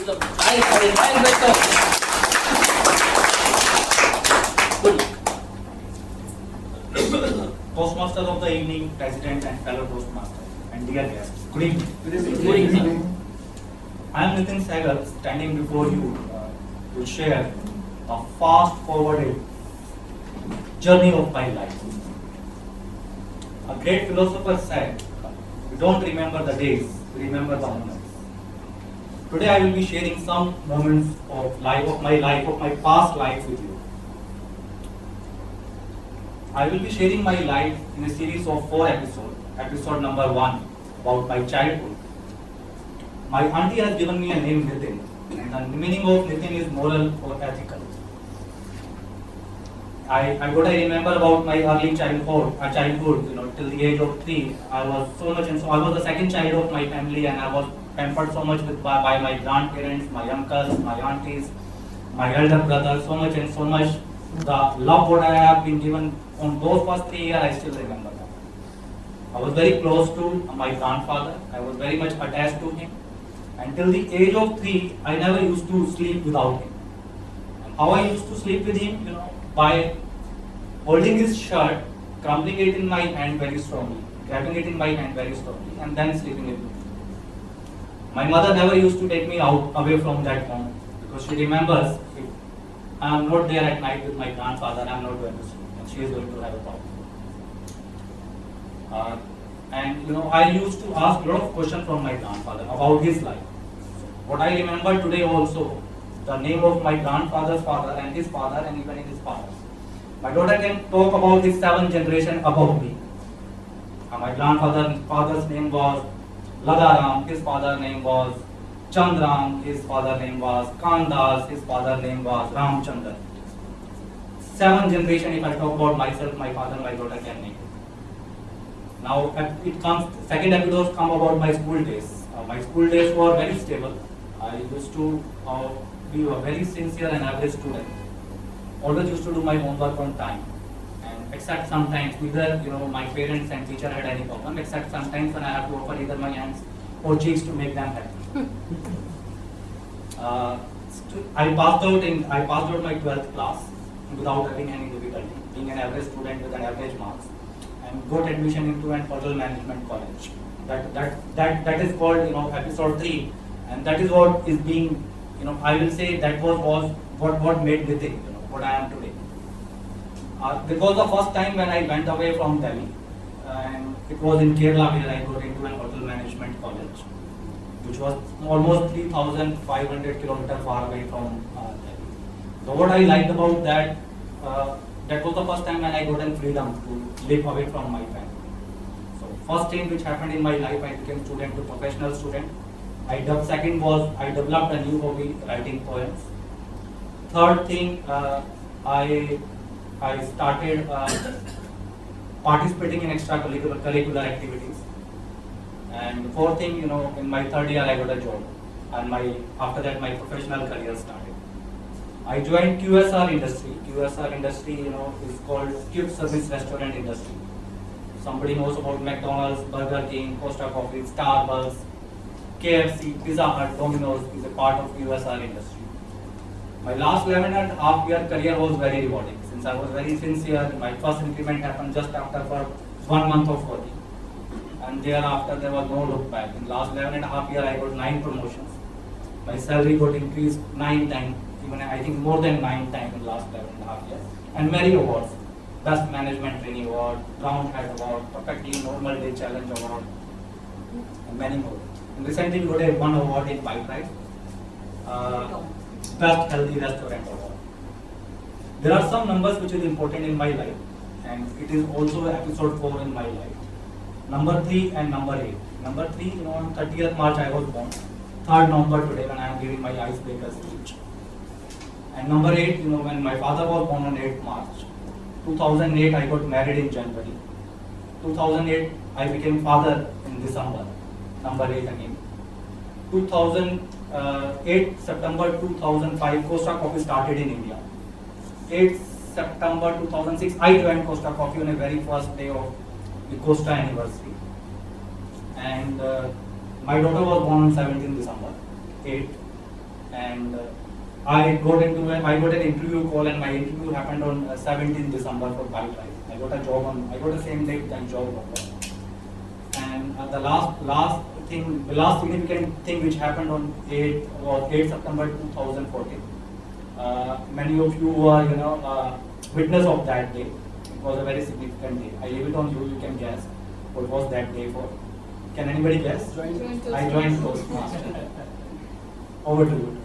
Give the fine welcome. Toastmaster of the evening, President and fellow Toastmaster, and dear guests, good evening. Good evening. I am Nitin Sehgal, standing before you to share a fast-forwarded journey of my life. A great philosopher said, "We don't remember the days, we remember the moments." Today I will be sharing some moments of my past life with you. I will be sharing my life in a series of 4 episodes. Episode number 1 about my childhood. My auntie has given me a name Nitin, and the meaning of Nitin is moral or ethical. What I remember about my early childhood, till the age of 3, I was so much, and so I was the second child of my family, and I was pampered so much by my grandparents, my uncles, my aunties, my elder brother, so much and so much. The love what I have been given on those first 3 years, I still remember that. I was very close to my grandfather. I was very much attached to him. Until the age of 3, I never used to sleep without him. And how I used to sleep with him, by holding his shirt, crumpling it in my hand very strongly, grabbing it in my hand very strongly, and then sleeping with him. My mother never used to take me out away from that home because she remembers if I am not there at night with my grandfather, I am not going to sleep, and she is going to have a problem. I used to ask a lot of questions from my grandfather about his life. What I remember today also, the name of my grandfather's father and his father and even his father. My daughter can talk about his 7th generation above me. My father's name was Ladaram, his father's name was Chandram, his father's name was Kandas, his father's name was Ramchandra. 7th generation, if I talk about myself, my father, my daughter can name it. Now, second episode come about my school days. My school days were very stable. I used to be a very sincere and average student. Always used to do my homework on time. And except sometimes, either my parents and teacher had any problem, except sometimes when I have to offer either my hands or cheeks to make them happy. I passed out my 12th class without having any difficulty, being an average student with an average marks, and got admission into an hotel management college. That is called episode 3, and that is what is being I will say that was what made me think what I am today. Because the first time when I went away from Delhi, and it was in Kerala where I got into an hotel management college, which was almost 3,500 kilometers far away from Delhi. So what I liked about that, that was the first time when I got in freedom to live away from my family. So first thing which happened in my life, I became student to professional student. Second was I developed a new hobby, writing poems. Third thing, I started participating in extracurricular activities. And fourth thing, in my 3rd year I got a job, and after that my professional career started. I joined QSR industry. QSR industry, is called Quick Service Restaurant Industry. Somebody knows about McDonald's, Burger King, Costa Coffee, Starbucks, KFC, Pizza Hut, Domino's is a part of QSR industry. My last 11.5 year career was very rewarding. Since I was very sincere, my first increment happened just after 1 month of working. And thereafter there was no look back. In last 11.5 years I got 9 promotions. My salary got increased 9 times, even I think more than 9 times in last 11.5 years. And many awards. Best Management Training Award, Brown Hat Award, Perfectly Normal Day Challenge Award, and many more. And recently we got one award in Bike Ride, Best Healthy Restaurant Award. There are some numbers which is important in my life, and it is also episode 4 in my life. Number 3 and number 8. Number 3, on 30th March I was born. 3rd November today when I am giving my icebreaker speech. And number 8, when my father was born on 8th March. 2008 I got married in January. 2008 I became father in December. Number 8 again. 2008 September 2005 Costa Coffee started in India. 8 September 2006 I joined Costa Coffee on the very first day of the Costa anniversary. And my daughter was born on 17th December 8. and I got an interview call, and my interview happened on 17th December for VID. I got a job I got the same day and job offer. And the last significant thing which happened on 8 September 2014. Many of you are witness of that day. It was a very significant day. I leave it on you. You can guess what was that day for. Can anybody guess? I joined Toastmaster. Over to you.